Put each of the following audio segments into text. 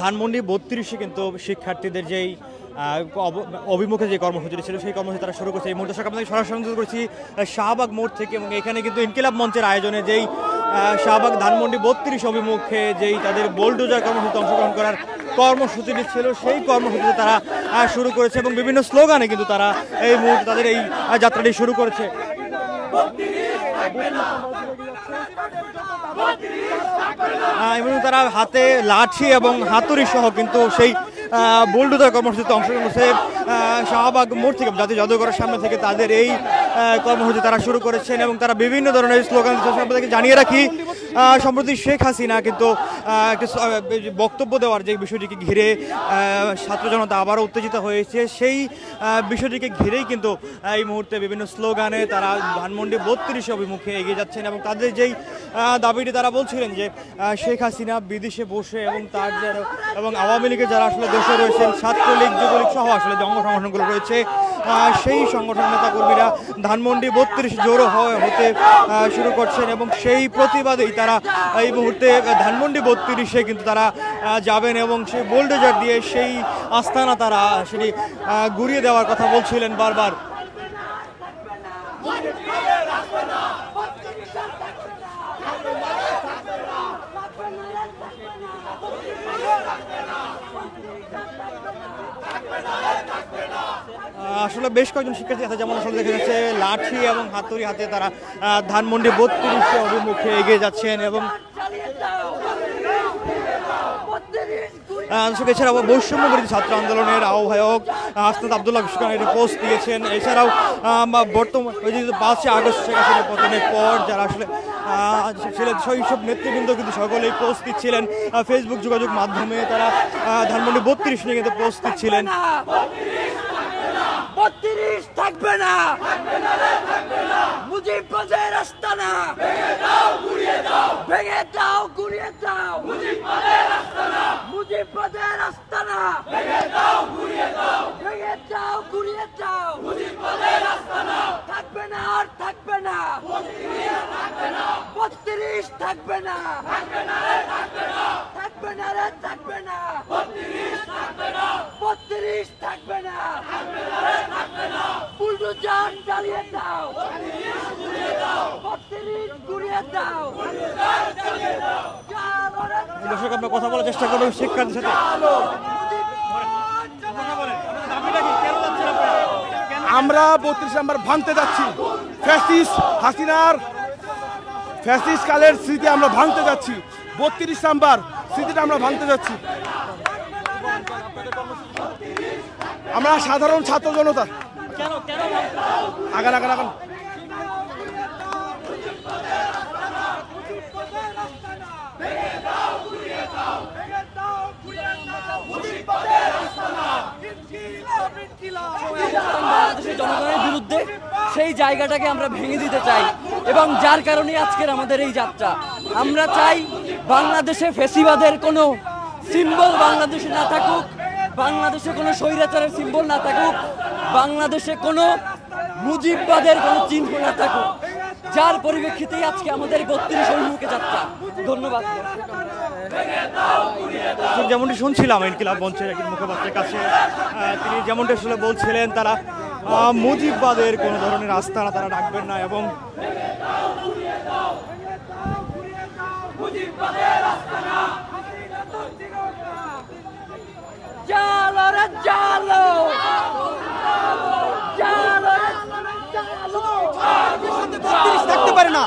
ধানমন্ডি 32-এ কিন্তু শিক্ষার্থীদের যেই অভিমুখে যে কর্মসূচি ছিল সেই কর্মসূচি তারা শুরু করছে। এই মুহূর্তে আপনাদের সরাসরি সংযোগ করছি শাহবাগ মোড় থেকে, এবং এখানে কিন্তু ইনকিলাব মঞ্চের আয়োজনে যেই শাহবাগ ধানমন্ডি 32 অভিমুখে যেই তাদের বোলডোজার কর্মসূচিতে অংশগ্রহণ করার কর্মসূচিটি ছিল সেই কর্মসূচিতে তারা শুরু করেছে এবং বিভিন্ন স্লোগানে কিন্তু তারা এই মুহূর্তে তাদের এই যাত্রাটি শুরু করেছে। এবং তারা হাতে লাঠি এবং হাতুড়ি সহ কিন্তু সেই বোলডোজার কর্মসূচিতে অংশগ্রহণ করছে। শাহবাগ মোড় থেকে জাতীয় জাদুঘরের সামনে থেকে তাদের এই কর্মসূচি তারা শুরু করেছেন এবং তারা বিভিন্ন ধরনের স্লোগান দিচ্ছে। জানিয়ে রাখি, সম্প্রতি শেখ হাসিনা কিন্তু একটি বক্তব্য দেওয়ার যে বিষয়টিকে ঘিরে ছাত্র জনতা আবারও উত্তেজিত হয়েছে, সেই বিষয়টিকে ঘিরেই কিন্তু এই মুহূর্তে বিভিন্ন স্লোগানে তারা ধানমন্ডি 32 অভিমুখে এগিয়ে যাচ্ছেন এবং তাদের যেই দাবিটি তারা বলছিলেন যে শেখ হাসিনা বিদেশে বসে এবং আওয়ামী লীগের যারা আসলে দেশে রয়েছেন, ছাত্রলীগ যুবলীগ সহ আসলে যে অঙ্গ সংগঠনগুলো রয়েছে সেই সংগঠন নেতাকর্মীরা ধানমন্ডি 32 জড়ো হতে শুরু করছেন এবং সেই প্রতিবাদেই তারা এই মুহূর্তে ধানমন্ডি 32-এ কিন্তু তারা যাবেন এবং সেই বোলডোজার দিয়ে সেই আস্তানা তারা সেটি গুড়িয়ে দেওয়ার কথা বলছিলেন বারবার। আসলে বেশ কয়েকজন শিক্ষার্থী আছে, যেমন আসলে দেখা যাচ্ছে লাঠি এবং হাতুড়ি হাতে তারা ধানমন্ডি 32 অভিমুখে এগিয়ে যাচ্ছেন এবং এছাড়াও বৈষম্য বিরোধী ছাত্র আন্দোলনের আহ্বায়ক হাসনাত আবদুল্লাহ একটি পোস্ট দিয়েছেন। এছাড়াও বর্তমান 5 আগস্ট শেখ হাসিনার পতনের পর যারা আসলে সব নেতৃবৃন্দ কিন্তু সকলেই পোস্ট দিচ্ছিলেন ফেসবুক যোগাযোগ মাধ্যমে, তারা ধানমন্ডি 32 নিয়ে কিন্তু পোস্ট দিচ্ছিলেন। 32 থাকবে না, মুজিববাদের আস্তানা ভেঙে দাও, গুড়িয়ে দাও, মুজিববাদের আস্তানা ভেঙে দাও, গুড়িয়ে দাও, মুজিববাদের আস্তানা থাকবে না, আর থাকবে না, 32 থাকবে না, থাকবে না রে, থাকবে না, 32 থাকবে না, বুলডোজার চালিয়ে দাও, 32 গুড়িয়ে দাও। দর্শক, আমরা কথা বলার চেষ্টা করবো শিক্ষার্থীর সাথে। আমরা 32 নাম্বার ভাঙতে যাচ্ছি, ফ্যাসিস্ট হাসিনার ফ্যাসিস্ট কালের স্মৃতি আমরা ভাঙতে যাচ্ছি, 32 নাম্বার স্মৃতিটা আমরা ভাঙতে যাচ্ছি। আমরা সাধারণ ছাত্র জনতা আগান আগান আগান বাংলাদেশের জনগণের বিরুদ্ধে সেই জায়গাটাকে আমরা ভেঙে দিতে চাই এবং যার কারণে আজকের আমাদের এই যাত্রা। আমরা চাই বাংলাদেশে ফ্যাসিবাদের কোনো সিম্বল বাংলাদেশে না থাকুক, বাংলাদেশে কোনো স্বৈরাচারের সিম্বল না থাকুক, বাংলাদেশে কোনো মুজিববাদের কোনো চিহ্ন না থাকুক, যার পরিপ্রেক্ষিতেই আজকে আমাদের 32 অভিমুখে যাত্রা। ধন্যবাদ। যেমনটি শুনছিলাম ইনকিলাব মঞ্চের একটি মুখপাত্রের কাছে, তিনি যেমনটি আসলে বলছিলেন তারা মুজিববাদের কোনো ধরনের আস্তানা তারা রাখবেন না এবং থাকতে পারে না,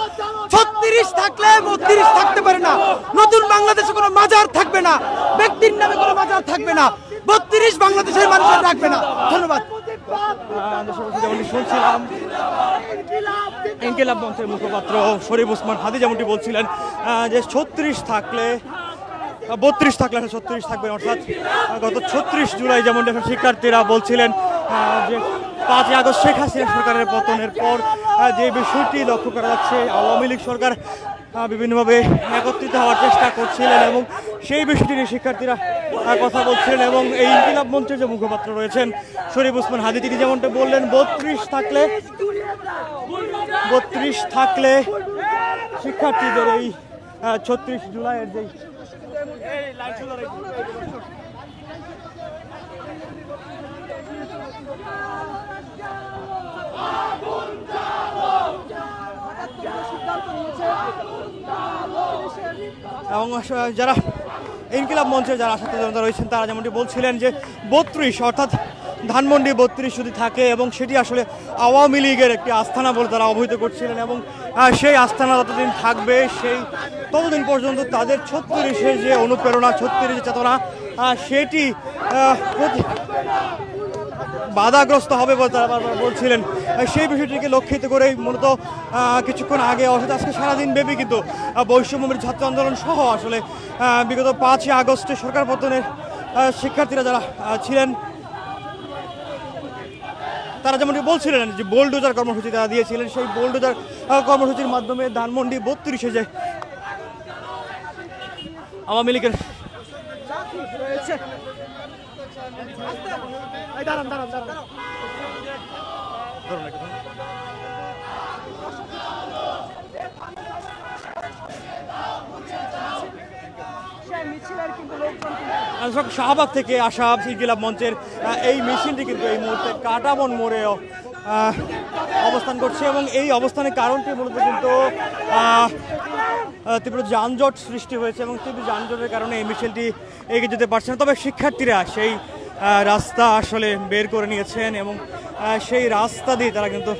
36 থাকলে 32 থাকতে পারে না। নতুন বাংলাদেশে কোনো মাজার থাকবে না, ব্যক্তির নামে কোনো মাজার থাকবে না, 32 বাংলাদেশের মানুষের রাখবে না। ধন্যবাদ। যেমনটি শুনছিলাম ইনকিলাব মঞ্চের মুখপাত্র শরীফ ওসমান হাদি যেমনটি বলছিলেন যে 36 থাকলে 32 থাকলে 36 থাকবে, অর্থাৎ গত 36 জুলাই যেমন শিক্ষার্থীরা বলছিলেন যে 5 আগস্ট শেখ হাসিনা সরকারের পতনের পর যে বিষয়টি লক্ষ্য করা যাচ্ছে, আওয়ামী লীগ সরকার বিভিন্নভাবে একত্রিত হওয়ার চেষ্টা করছিলেন এবং সেই বিষয়টি নিয়ে শিক্ষার্থীরা কথা বলছিলেন এবং এই ইনকিলাব মঞ্চের যে মুখপাত্র রয়েছেন শরীফ ওসমান হাদি, তিনি যেমনটা বললেন 32 থাকলে শিক্ষার্থীদের এই 36 জুলাইয়ের যে এবং যারা ইনকিলাব মঞ্চের যারা ছাত্র জনতা রয়েছেন তারা যেমনটি বলছিলেন যে 32 অর্থাৎ ধানমন্ডি 32 যদি থাকে এবং সেটি আসলে আওয়ামী লীগের একটি আস্থানা বলে তারা অবহিত করছিলেন এবং সেই আস্থানা যতদিন থাকবে সেই ততদিন পর্যন্ত তাদের 36-এর যে অনুপ্রেরণা 36 যে চেতনা সেটি বাধাগ্রস্ত হবে বলে তারা বারবার বলছিলেন। সেই বিষয়টিকে লক্ষিত করেই মূলত কিছুক্ষণ আগে অর্থাৎ আজকে সারাদিন ব্যাপী কিন্তু বৈষম্যের ছাত্র আন্দোলন সহ আসলে বিগত 5ই আগস্টে সরকার পতনের শিক্ষার্থীরা যারা ছিলেন তারা যেমনটি বলছিলেন যে বোলডোজার কর্মসূচি তারা দিয়েছিলেন, সেই বোলডোজার কর্মসূচির মাধ্যমে ধানমন্ডি 32-এ যে আওয়ামী লীগের শাহবাগ থেকে আসা ইনকিলাব মঞ্চের এই মিছিলটি কিন্তু এই মুহূর্তে কাঁটাবন মোড়ে অবস্থান করছে এবং এই অবস্থানের কারণটি মূলত কিন্তু তীব্র যানজট সৃষ্টি হয়েছে এবং তীব্র যানজটের কারণে এই মিছিলটি এগিয়ে যেতে পারছে না। তবে শিক্ষার্থীরা সেই রাস্তা আসলে বের করে নিয়েছেন এবং সেই রাস্তা দিয়ে তারা কিন্তু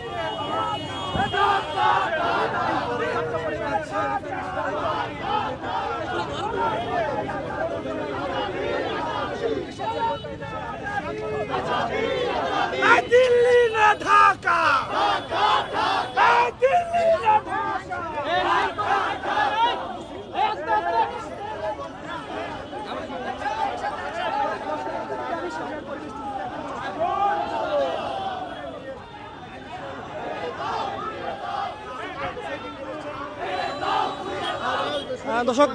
দিল্লি না ঢাকা দর্শক,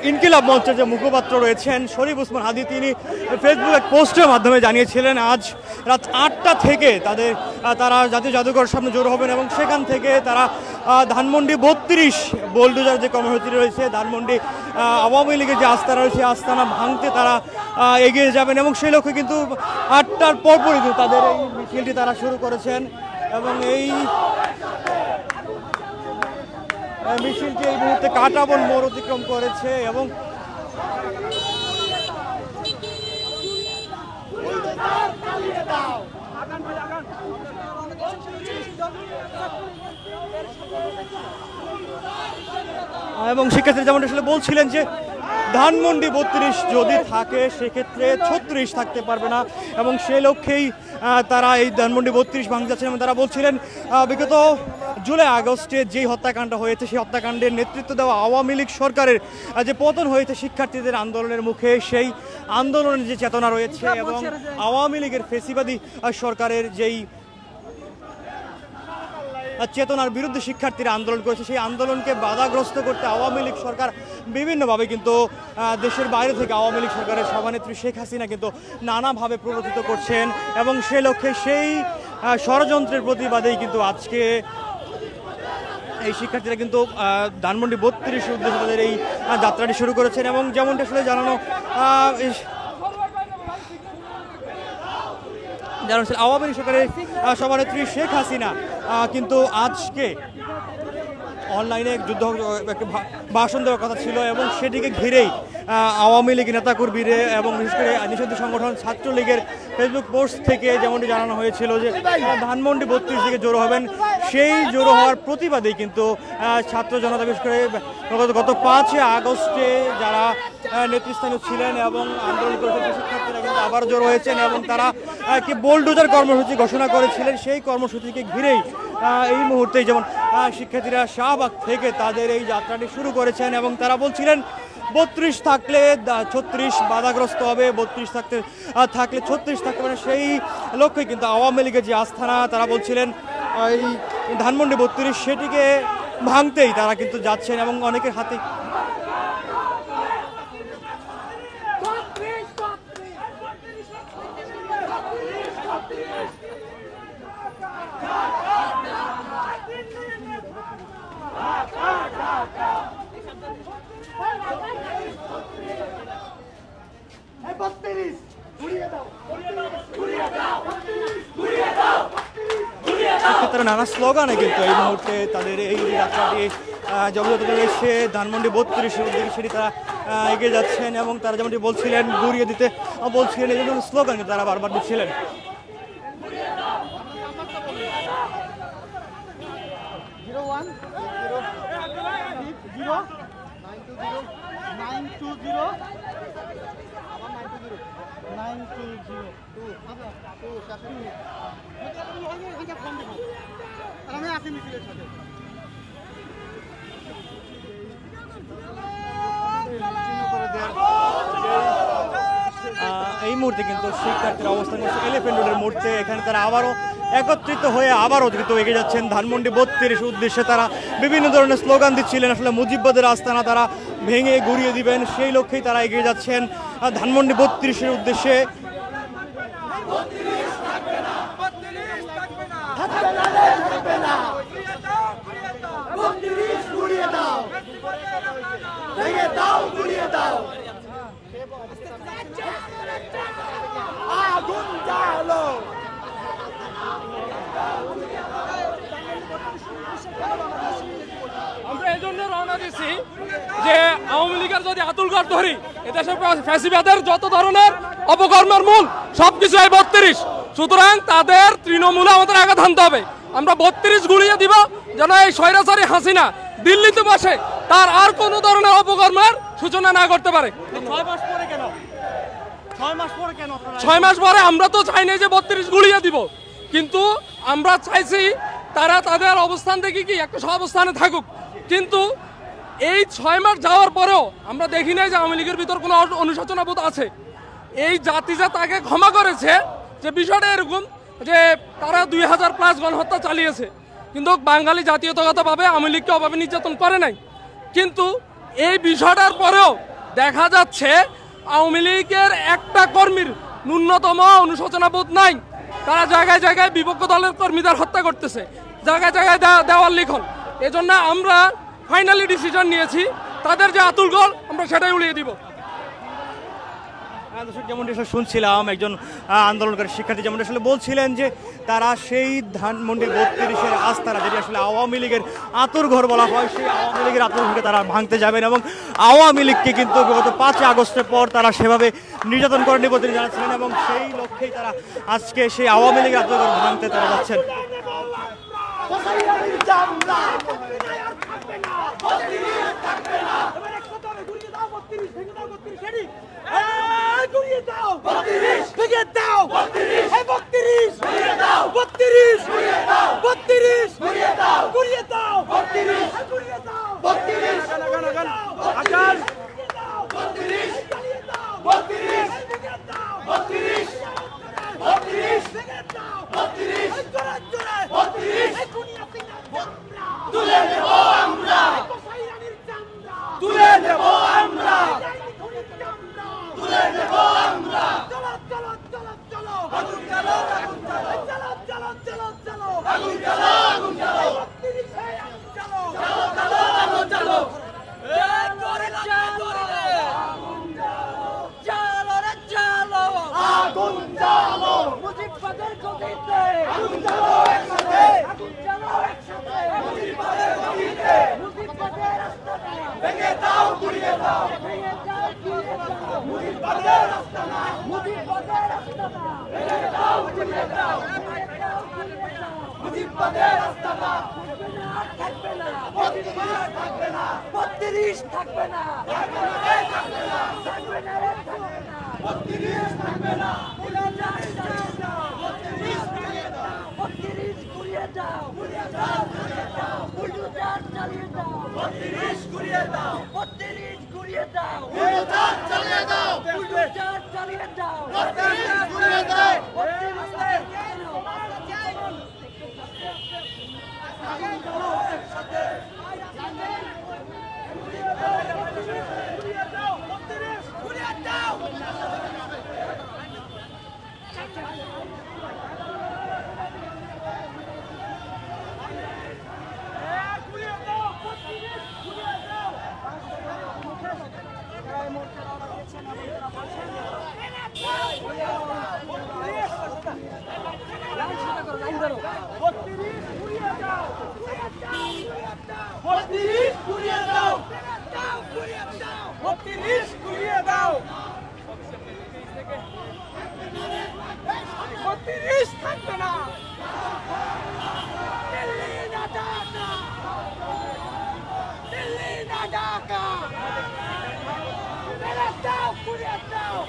ইনকিলাব মঞ্চের যে মুখপাত্র রয়েছেন শরীফ ওসমান হাদি তিনি ফেসবুক এক পোস্টের মাধ্যমে জানিয়েছিলেন আজ রাত 8টা থেকে তারা জাতীয় জাদুঘর সামনে জড়ো হবেন এবং সেখান থেকে তারা ধানমন্ডি 32 বোলডোজার যে কর্মসূচি রয়েছে ধানমন্ডি আওয়ামী লীগের যে আস্থানা রয়েছে আস্থানা ভাঙতে তারা এগিয়ে যাবেন এবং সেই লক্ষ্যে কিন্তু 8টার পরপরই কিন্তু তাদের এই মিছিলটি তারা শুরু করেছেন এবং এই মিছিলটি এই মুহূর্তে কাঁটাবন মোড় অতিক্রম করেছে এবং শিক্ষার্থীরা যেমন আসলে বলছিলেন যে ধানমন্ডি 32 যদি থাকে সেক্ষেত্রে 36 থাকতে পারবে না এবং সেই লক্ষ্যেই তারা এই ধানমন্ডি 32 ভাঙতে যাচ্ছেন এবং তারা বলছিলেন বিগত জুলাই আগস্টে যেই হত্যাকাণ্ড হয়েছে সেই হত্যাকাণ্ডের নেতৃত্ব দেওয়া আওয়ামী লীগ সরকারের যে পতন হয়েছে শিক্ষার্থীদের আন্দোলনের মুখে সেই আন্দোলনের যে চেতনা রয়েছে এবং আওয়ামী লীগের ফেসিবাদী সরকারের যেই চেতনার বিরুদ্ধে শিক্ষার্থীরা আন্দোলন করেছে সেই আন্দোলনকে বাধাগ্রস্ত করতে আওয়ামী লীগ সরকার বিভিন্নভাবে কিন্তু দেশের বাইরে থেকে আওয়ামী লীগ সরকারের সভানেত্রী শেখ হাসিনা কিন্তু নানাভাবে প্ররোচিত করছেন এবং সে লক্ষ্যে সেই ষড়যন্ত্রের প্রতিবাদেই কিন্তু আজকে এই শিক্ষার্থীরা কিন্তু ধানমন্ডি 32 উদ্দেশ্যে তাদের এই যাত্রাটি শুরু করেছেন এবং যেমনটা আসলে জানানো আওয়ামী লীগ সরকারের সভানেত্রী শেখ হাসিনা কিন্তু আজকে অনলাইনে যুদ্ধ একটা ভাষণ দেওয়ার কথা ছিল এবং সেটিকে ঘিরেই আওয়ামী লীগ নেতাকর্মীরা এবং বিশেষ করে নিষিদ্ধ সংগঠন ছাত্রলীগের ফেসবুক পোস্ট থেকে যেমনটি জানানো হয়েছিল যে ধানমন্ডি 32 থেকে জড়ো হবেন সেই জড়ো হওয়ার প্রতিবাদেই কিন্তু ছাত্র জনতা বিশেষ করে গত 5 আগস্টে যারা নেতৃস্থানীয় ছিলেন এবং আন্দোলন করেছেন শিক্ষার্থীরা কিন্তু আবার জড়ো হয়েছেন এবং তারা কি বোলডোজার কর্মসূচি ঘোষণা করেছিলেন সেই কর্মসূচিকে ঘিরেই এই মুহূর্তেই যেমন শিক্ষার্থীরা শাহবাগ থেকে তাদের এই যাত্রাটি শুরু করেছেন এবং তারা বলছিলেন 32 থাকলে 36 বাধাগ্রস্ত হবে, 32 থাকলে 36 থাকতে পারে সেই লক্ষ্যে কিন্তু আওয়ামী লীগের যে আস্থানা তারা বলছিলেন এই ধানমন্ডি 32 সেটিকে ভাঙতেই তারা কিন্তু যাচ্ছেন এবং অনেকের হাতে তারা নানা স্লোগানে কিন্তু এই মুহূর্তে তাদের এই যাত্রাটি যথাযথ এসে ধানমন্ডি 32-এর উদ্যোগে সেটি তারা এগিয়ে যাচ্ছেন এবং তারা যেমনটি বলছিলেন ঘুরিয়ে দিতে বলছিলেন এই জন্য স্লোগান তারা বারবার দিচ্ছিলেন। এই মুহূর্তে কিন্তু শিক্ষার্থীরা অবস্থান করছে এলিফ্যান্ট রোডের মুহূর্তে। এখানে তারা আবারও একত্রিত হয়ে আবারও কিন্তু এগিয়ে যাচ্ছেন ধানমন্ডি 32 উদ্দেশ্যে। তারা বিভিন্ন ধরনের স্লোগান দিচ্ছিলেন, আসলে মুজিববাদের আস্তানা তারা ভেঙে গুড়িয়ে দিবেন সেই লক্ষ্যেই তারা এগিয়ে যাচ্ছেন ধানমন্ডি 32-এর উদ্দেশ্যে। আমরা এই জন্য রওনা দিচ্ছি যে আওয়ামী লীগের যদি আতুলঘর ধরি এদেশে ফ্যাসিবাদের যত ধরনের অপকর্মের মূল সবকিছু এই 32। সুতরাং তাদের তৃণমূলে আমাদের আঘাত হানতে হবে। আমরা 32 গুলিয়ে দিব যেন এই স্বৈরাচারী হাসিনা দিল্লিতে বসে তার আর কোনো ধরনের অপকর্মের সূচনা না করতে পারে। 6 মাস পরে আমরা তো চাই না যে 32 গুলিয়ে দিব, কিন্তু আমরা চাইছি তারা তাদের অবস্থান থেকে কি একটা অবস্থানে থাকুক। কিন্তু এই 6 মাস যাওয়ার পরেও আমরা দেখি নাই যে আওয়ামী লীগের ভিতর কোনো অনুশোচনাবোধ আছে। এই জাতি যে তাকে ক্ষমা করেছে, যে বিষয়টা এরকম যে তারা 2000+ গণহত্যা চালিয়েছে, কিন্তু বাঙালি জাতীয়তাগতভাবে আওয়ামী লীগকে অভাবে নির্যাতন করে নাই। কিন্তু এই বিষয়টার পরেও দেখা যাচ্ছে আওয়ামী লীগের একটা কর্মীর ন্যূনতম অনুশোচনাবোধ নাই। তারা জায়গায় জায়গায় বিপক্ষ দলের কর্মীদের হত্যা করতেছে, জায়গায় জায়গায় দেওয়াল লিখন। এজন্য আমরা ফাইনালি ডিসিশন নিয়েছি তাদের যে আতুলঘর আমরা সেটাই উড়িয়ে দিব। যেমনটি আসলে শুনছিলাম একজন আন্দোলনকারী শিক্ষার্থী যেমন আসলে বলছিলেন যে তারা সেই ধানমন্ডি 32-এর আস্তানা, যেটি আসলে আওয়ামী লীগের আতুরঘর বলা হয়, সেই আওয়ামী লীগের আতুরঘরকে তারা ভাঙতে যাবেন এবং আওয়ামী লীগকে কিন্তু গত 5 আগস্টের পর তারা সেভাবে নির্যাতন করেনি বলে তিনি জানাচ্ছিলেন এবং সেই লক্ষ্যেই তারা আজকে সেই আওয়ামী লীগের আতুরঘর ভাঙতে তারা যাচ্ছেন। 32 ঘুরিয়ে দাও 32 থাকবে না দিল্লি না ঢাকা দিল্লি না ঢাকা ফেরত দাও ঘুরিয়ে দাও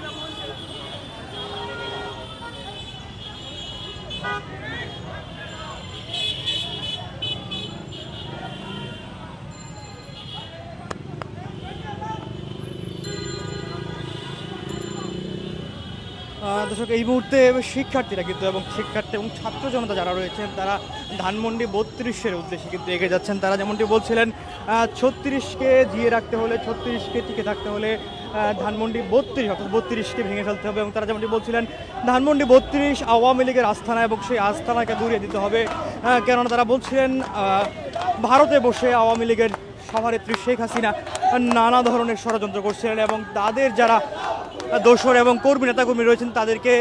দর্শক এই মুহূর্তে শিক্ষার্থীরা কিন্তু এবং শিক্ষার্থী এবং ছাত্র জনতা যারা রয়েছেন তারা ধানমন্ডি 32-এর উদ্দেশ্যে কিন্তু এগিয়ে যাচ্ছেন। তারা যেমনটি বলছিলেন 36কে জিয়ে রাখতে হলে 36কে টিকে থাকতে হলে ধানমন্ডি 32 অর্থাৎ 32কে ভেঙে ফেলতে হবে এবং তারা যেমনটি বলছিলেন ধানমন্ডি 32 আওয়ামী লীগের আস্থানা এবং সেই আস্থানাকে দূরিয়ে দিতে হবে। কেননা তারা বলছিলেন ভারতে বসে আওয়ামী লীগের সভানেত্রী শেখ হাসিনা নানা ধরনের ষড়যন্ত্র করছিলেন এবং তাদের যারা দোসর এবং কর্মী নেতাকর্মী রয়েছেন তাদেরকে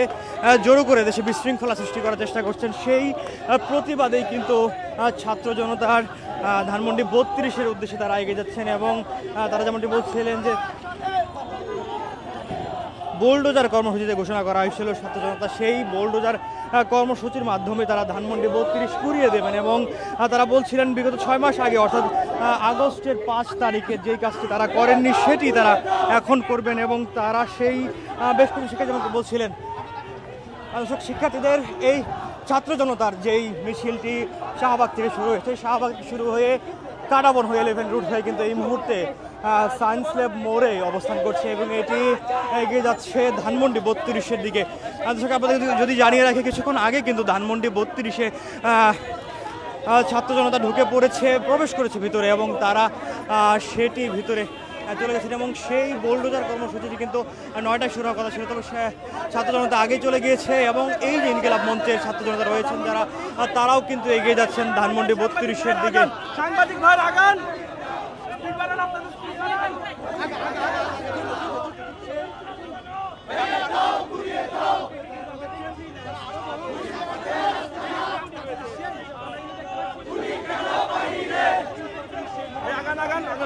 জড়ো করে দেশে বিশৃঙ্খলা সৃষ্টি করার চেষ্টা করছেন। সেই প্রতিবাদেই কিন্তু ছাত্র জনতার ধানমন্ডি 32-এর উদ্দেশ্যে তারা এগিয়ে যাচ্ছেন এবং তারা যেমনটি বলছিলেন যে বোলডোজার কর্মসূচিতে ঘোষণা করা হয়েছিল ছাত্র জনতা সেই বোলডোজার কর্মসূচির মাধ্যমে তারা ধানমন্ডি 32 কুড়িয়ে দেবেন এবং তারা বলছিলেন বিগত 6 মাস আগে অর্থাৎ আগস্টের 5 তারিখে যেই কাজটি তারা করেননি সেটি তারা এখন করবেন এবং তারা সেই বেশ কিছু শিক্ষার্থী যেমন বলছিলেন শিক্ষার্থীদের এই ছাত্র জনতার যেই মিছিলটি শাহবাগ থেকে শুরু হয়েছে শাহবাগ শুরু হয়ে কাটাবন হয়ে 11 রুট হয়ে কিন্তু এই মুহূর্তে সায়েন্স ল্যাব মোড়ে অবস্থান করছে এবং এটি এগিয়ে যাচ্ছে ধানমন্ডি 32-এর দিকে। আপনাদের যদি জানিয়ে রাখি কিছুক্ষণ আগে কিন্তু ধানমন্ডি 32-এ ছাত্র জনতা ঢুকে পড়েছে প্রবেশ করেছে ভিতরে এবং তারা সেটি ভিতরে চলে গেছেন এবং সেই বোলডোজার কর্মসূচিটি কিন্তু 9টায় শুরু হওয়ার কথা ছিল তবে ছাত্র জনতা আগেই চলে গিয়েছে এবং এই যে ইনকিলাব মঞ্চের ছাত্র জনতা রয়েছেন যারা তারাও কিন্তু এগিয়ে যাচ্ছেন ধানমন্ডি 32-এর দিকে। সাংবাদিক ভাই আগান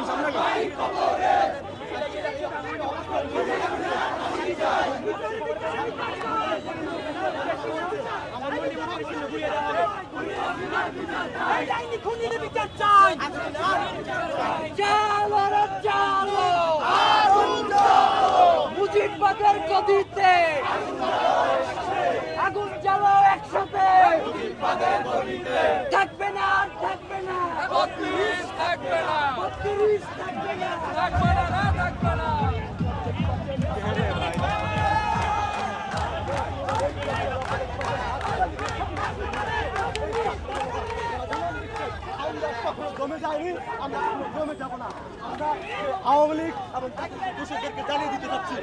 সামনে মুজিববাদের গদিতে আগুন জ্বালো একসাথে থাকবে না থাকবে না 32 থাকবে না 32 থাকবে না থাকবে না থাকবে না জমে যায়নি আমরা জমে যাব না আমরা আওয়ামী লীগ এবং দোষীদেরকে জানিয়ে দিতে চাচ্ছি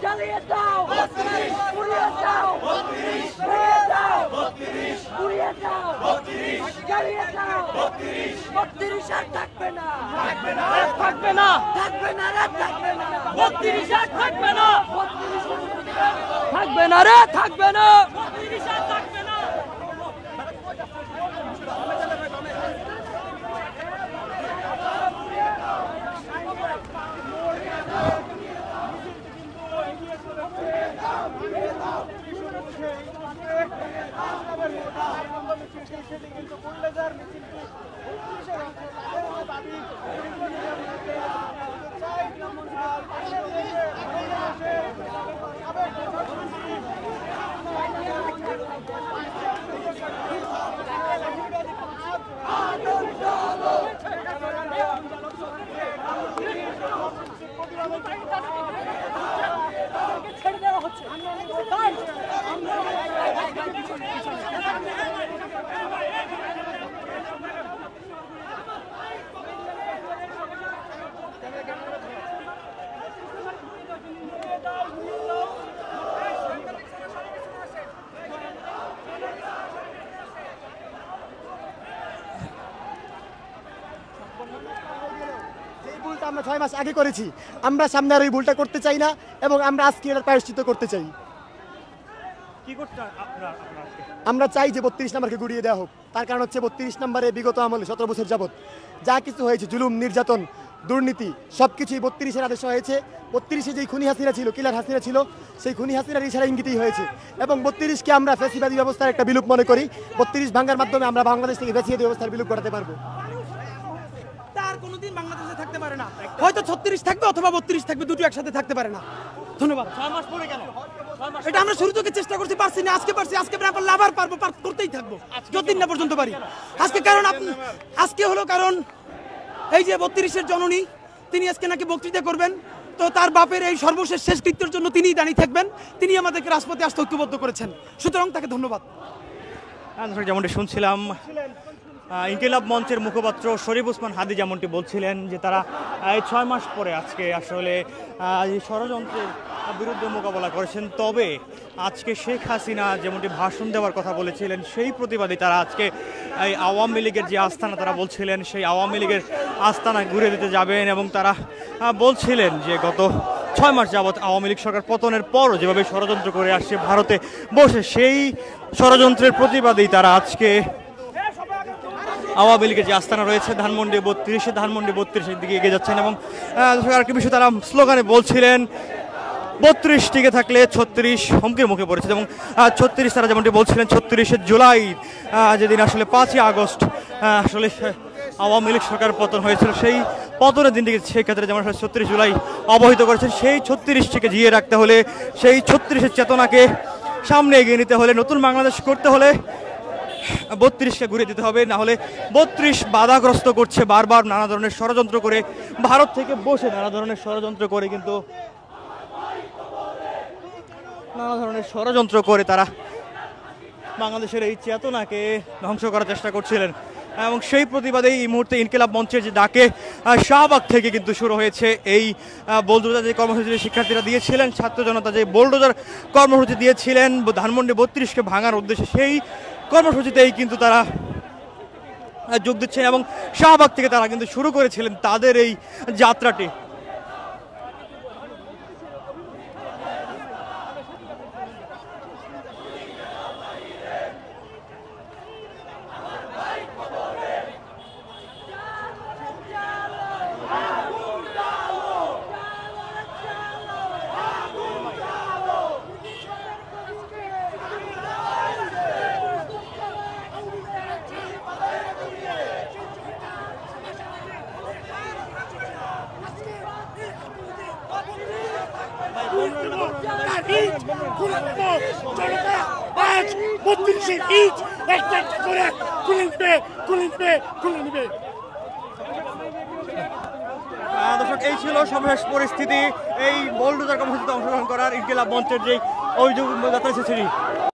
জ্বালিয়ে দাও পুড়িয়ে দাও ভেঙে দাও পুড়িয়ে দাও জ্বালিয়ে দাও 32 আর থাকবে না থাকবে না থাকবে না রে থাকবে না 32 আর থাকবে না থাকবে না রে থাকবে না 32 আর থাকবে না ছেড়ে দেওয়া হচ্ছে আমরা 6 মাস আগে করেছি, আমরা সামনে আর ওই ভুলটা করতে চাই না এবং আমরা আজকে এটার প্রায়শ্চিত্ত করতে চাই। কি করতে আপনারা আজকে? আমরা চাই যে 32 নম্বরকে গুড়িয়ে দেওয়া হোক। তার কারণ হচ্ছে 32 নম্বরে বিগত আমলে 17 বছর যাবত যা কিছু হয়েছে, জুলুম, নির্যাতন, দুর্নীতি সব কিছুই 32-এর আদেশ হয়েছে। 32-এ যেই খুনি হাসিনা ছিল, কিলার হাসিনা ছিল, সেই খুনি হাসিনার ইশারা ইঙ্গিতই হয়েছে এবং 32-কে আমরা ফ্যাসিবাদী ব্যবস্থার একটা বিলুপ মনে করি। 32 ভাঙার মাধ্যমে আমরা বাংলাদেশ থেকে ফ্যাসিবাদী ব্যবস্থার বিলুপ ঘটাতে পারবো। তার কোনোদিন বাংলাদেশে থাকতে পারে না, হয়তো 36 থাকবে অথবা 32 থাকবে, দুটো একসাথে থাকতে পারে না। ধন্যবাদ। 6 মাস পরে কেন? এটা আমরা শুরু থেকে চেষ্টা করতে পারছি না, আজকে পারছি, আজকে না পারলে আবার পারবো, করতেই থাকবো যতদিন না পর্যন্ত পারি। আজকে কারণ আজকে হলো কারণ এই যে 32-এর জননী তিনি আজকে নাকি বক্তৃতা করবেন, তো তার বাপের এই সর্বশেষ শেষকৃত্যের জন্য তিনিই দাঁড়িয়ে থাকবেন, তিনি আমাদেরকে রাজপথে আসতে ঐক্যবদ্ধ করেছেন, সুতরাং তাকে ধন্যবাদ। যেমনটি শুনছিলাম ইনকিলাব মঞ্চের মুখপাত্র শরীফ ওসমান হাদি যেমনটি বলছিলেন যে তারা এই 6 মাস পরে আজকে আসলে এই ষড়যন্ত্রের বিরুদ্ধে মোকাবেলা করেছেন। তবে আজকে শেখ হাসিনা যেমনটি ভাষণ দেওয়ার কথা বলেছিলেন, সেই প্রতিবাদে তারা আজকে এই আওয়ামী লীগের যে আস্তানা তারা বলছিলেন সেই আওয়ামী লীগের আস্তানা ঘুরে দিতে যাবেন এবং তারা বলছিলেন যে গত 6 মাস যাবৎ আওয়ামী লীগ সরকার পতনের পরও যেভাবে ষড়যন্ত্র করে আসছে ভারতে বসে, সেই ষড়যন্ত্রের প্রতিবাদেই তারা আজকে আওয়ামী লীগের যে আস্তানা রয়েছে ধানমন্ডি 32-এ, ধানমন্ডি 32-এর দিকে এগিয়ে যাচ্ছেন এবং আরেকটি বিষয় তারা স্লোগানে বলছিলেন 32 টিকে থাকলে 36 হুমকির মুখে পড়েছে এবং 36 তারা যেমনটি বলছিলেন 36শে জুলাই যেদিন আসলে 5ই আগস্ট আসলে আওয়ামী লীগ সরকার পতন হয়েছিল, সেই পতনের দিনটিকে সেই ক্ষেত্রে যেমন 36 জুলাই অবহিত করেছেন, সেই 36টিকে জিয়ে রাখতে হলে, সেই 36-এর চেতনাকে সামনে এগিয়ে নিতে হলে, নতুন বাংলাদেশ করতে হলে 32কে ঘুরে দিতে হবে, না হলে 32 বাধাগ্রস্ত করছে বারবার নানা ধরনের ষড়যন্ত্র করে, ভারত থেকে বসে নানা ধরনের ষড়যন্ত্র করে, কিন্তু নানা ধরনের ষড়যন্ত্র করে তারা বাংলাদেশের এই চেতনাকে ধ্বংস করার চেষ্টা করছিলেন। এবং সেই প্রতিবাদে এই মুহূর্তে ইনকিলাব মঞ্চের যে ডাকে শাহবাগ থেকে কিন্তু শুরু হয়েছে এই বোলডোজার যে কর্মসূচি শিক্ষার্থীরা দিয়েছিলেন, ছাত্র জনতা যে বোলডোজার কর্মসূচি দিয়েছিলেন ধানমন্ডি 32কে ভাঙার উদ্দেশ্যে, সেই কর্মসূচিতেই কিন্তু তারা যোগ দিচ্ছেন এবং শাহবাগ থেকে তারা কিন্তু শুরু করেছিলেন তাদের এই যাত্রাটি। দর্শক, এই ছিল সর্বশেষ পরিস্থিতি এই বোলডোজার কর্মসূচিতে অংশগ্রহণ করার ইনকিলাব মঞ্চের যে অভিযোগ যাত্রা ছিল।